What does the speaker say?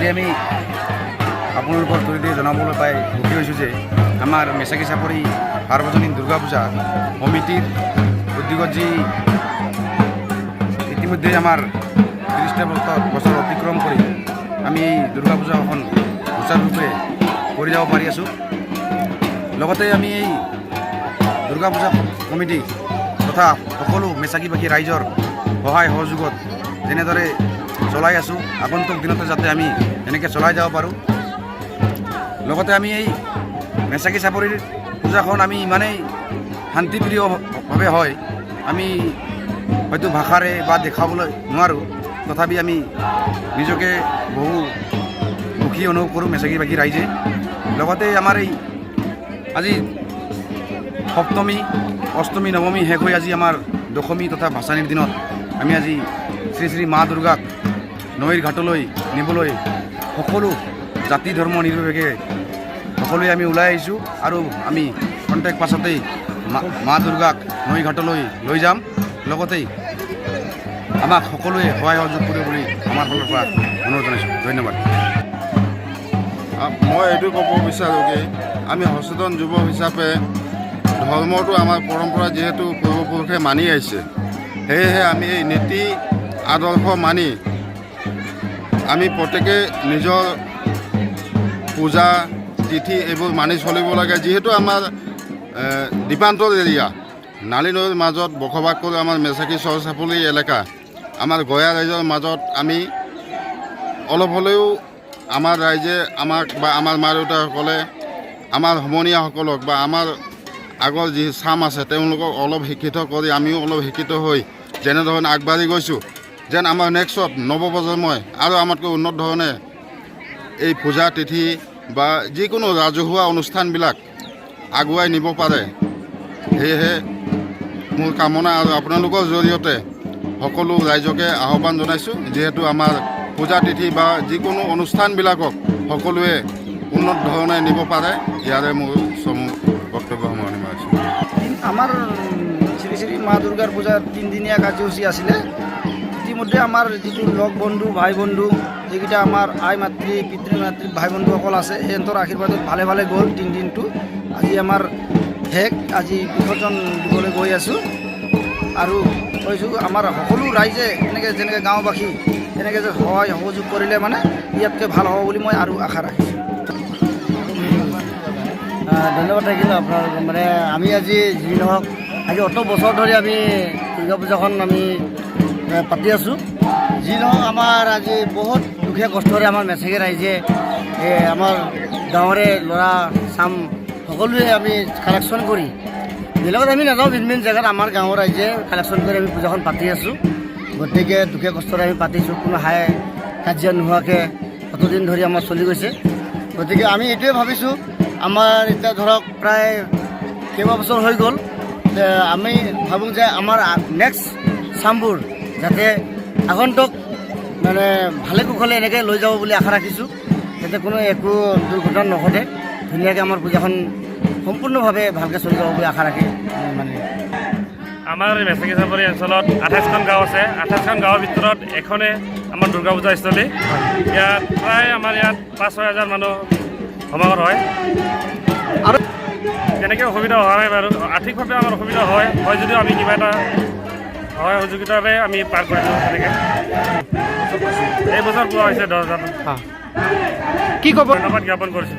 আজি আমি আপোনালোকৰ জৰিয়তে জনাবলৈ পাই সুখী হৈছোঁ যে আমাৰ মেচাকি চাপৰি সাৰ্বজনীন দুৰ্গা পূজা সমিতিৰ উদ্যোগত যি ইতিমধ্যে আমাৰ ৩০টা বছৰ অতিক্ৰম কৰি আমি এই দুৰ্গা পূজা এখন সুচাৰুৰূপে কৰি যাব পাৰি আছোঁ। লগতে আমি এই দুৰ্গা পূজা কমিটি তথা সকলো মেচাকিবাসী ৰাইজৰ সহায় সহযোগত যেনেদৰে চলাই আছোঁ, আগন্তুক দিনতে যাতে আমি এনেকৈ চলাই যাব পাৰোঁ। লগতে আমি এই মেচাকি চাপৰিৰ পূজাখন আমি ইমানেই শান্তিপ্ৰিয়ভাৱে হয়, আমি হয়তো ভাষাৰে বা দেখাবলৈ নোৱাৰোঁ, তথাপি আমি নিজকে বহু সুখী অনুভৱ কৰোঁ মেচাকিবাসী ৰাইজে। লগতে আমাৰ এই আজি সপ্তমী, অষ্টমী, নৱমী শেষ হৈ আজি আমাৰ দশমী তথা ভাচানিৰ দিনত আমি আজি শ্ৰী শ্ৰী মা দুৰ্গাক নৈৰ ঘাটলৈ নিবলৈ সকলো জাতি ধৰ্ম নিৰ্বিশেষে সকলোৱে আমি ওলাই আহিছোঁ আৰু আমি খন্তেক পাছতেই মা দুৰ্গাক নৈ ঘাটলৈ লৈ যাম। লগতেই আমাক সকলোৱে সহায় সহযোগ কৰিব বুলি আমাৰ ফালৰ পৰা অনুৰোধ জনাইছোঁ। ধন্যবাদ। মই এইটো ক'ব বিচাৰোঁ যে আমি সচেতন যুৱ হিচাপে ধৰ্মটো আমাৰ পৰম্পৰা যিহেতু পূৰ্বপুৰুষে মানি আহিছে, সেয়েহে আমি এই নীতি আদৰ্শ মানি আমি প্ৰত্যেকে নিজৰ পূজা তিথি এইবোৰ মানি চলিব লাগে। যিহেতু আমাৰ দ্বীপান্তৰ এৰিয়া নালী নৈৰ মাজত বসবাস কৰি আমাৰ মেচাকি চৰ চাপলি এলেকা, আমাৰ গঞা ৰাইজৰ মাজত আমি অলপ হ'লেও আমাৰ ৰাইজে আমাক বা আমাৰ মা দেউতাসকলে আমাৰ সমনীয়াসকলক বা আমাৰ আগৰ যি চাম আছে তেওঁলোকক অলপ শিক্ষিত কৰি আমিও অলপ শিক্ষিত হৈ যেনেধৰণে আগবাঢ়ি গৈছোঁ, যেন আমাৰ নেক্সটত নৱপ্ৰজন্মই আৰু আমাতকৈ উন্নত ধৰণে এই পূজা তিথি বা যিকোনো ৰাজহুৱা অনুষ্ঠানবিলাক আগুৱাই নিব পাৰে। সেয়েহে মোৰ কামনা আৰু আপোনালোকৰ জৰিয়তে সকলো ৰাইজকে আহ্বান জনাইছোঁ, যিহেতু আমাৰ পূজা তিথি বা যিকোনো অনুষ্ঠানবিলাকক সকলোৱে উন্নত ধৰণে নিব পাৰে। ইয়াৰে মোৰ চমু বক্তব্য সামৰণি মাৰিছোঁ। আমাৰ শ্ৰী শ্ৰী মা দুৰ্গাৰ পূজাৰ 3দিনীয়া কাৰ্যসূচী আছিলে। ইতিমধ্যে আমাৰ যিটো লগ বন্ধু ভাই বন্ধু যিকেইটা আমাৰ আই মাতৃ পিতৃ মাতৃ ভাই বন্ধুসকল আছে, সিহঁতৰ আশীৰ্বাদত ভালে ভালে গ'ল 3 দিনটো। আজি আমাৰ শেষ, আজি বিসৰ্জন দিবলৈ গৈ আছোঁ আৰু কৈছোঁ আমাৰ সকলো ৰাইজে এনেকৈ যেনেকৈ গাঁওবাসী এনেকৈ যে সহায় সহযোগ কৰিলে মানে ইয়াতকৈ ভাল হ'ব বুলি মই আৰু আশা ৰাখিছোঁ। ধন্যবাদ থাকিল আপোনাৰ। মানে আমি আজি যি নহওক আজি অত বছৰ ধৰি আমি দুৰ্গা পূজাখন আমি পাতি আছোঁ। যি নহওক আমাৰ আজি বহুত দুখীয়া কষ্টৰে আমাৰ মেচাকি ৰাইজে আমাৰ গাঁৱৰে ল'ৰা চাম সকলোৱে আমি কালেকশ্যন কৰি বেলেগত আমি নাযাওঁ, ভিন ভিন জেগাত আমাৰ গাঁৱৰ ৰাইজে কালেকশ্যন কৰি আমি পূজাখন পাতি আছোঁ। গতিকে দুখীয়া কষ্টৰে আমি পাতিছোঁ, কোনো হাই কাজিয়া নোহোৱাকৈ অতদিন ধৰি আমাৰ চলি গৈছে। গতিকে আমি এইটোৱে ভাবিছোঁ, আমাৰ এতিয়া ধৰক প্ৰায় কেইবাবছৰ হৈ গ'ল, আমি ভাবোঁ যে আমাৰ নেক্সট চামবোৰ যাতে আগন্তুক মানে ভালে কুশলে এনেকৈ লৈ যাব বুলি আশা ৰাখিছোঁ, যাতে কোনো একো দুৰ্ঘটনা নঘটে, ধুনীয়াকৈ আমাৰ পূজাখন সম্পূৰ্ণভাৱে ভালকৈ চলি যাব বুলি আশা ৰাখি মানে আমাৰ মেচাকি চাপৰি অঞ্চলত 28খন গাঁও আছে। 28খন গাঁৱৰ ভিতৰত এখনে আমাৰ দুৰ্গা পূজা স্থলী। ইয়াত প্ৰায় আমাৰ ইয়াত 5-6 হাজাৰ মানুহ সমাগত হয়। আৰু তেনেকৈ অসুবিধা হয় বাৰু, আৰ্থিকভাৱে আমাৰ অসুবিধা হয় যদিও আমি কিবা এটা সহায় সহযোগিতাৰে আমি পাৰ কৰিছোঁ। তেনেকৈ এই বছৰ পোৱা হৈছে 10,000। কি ক'ব? ধন্যবাদ জ্ঞাপন কৰিছোঁ।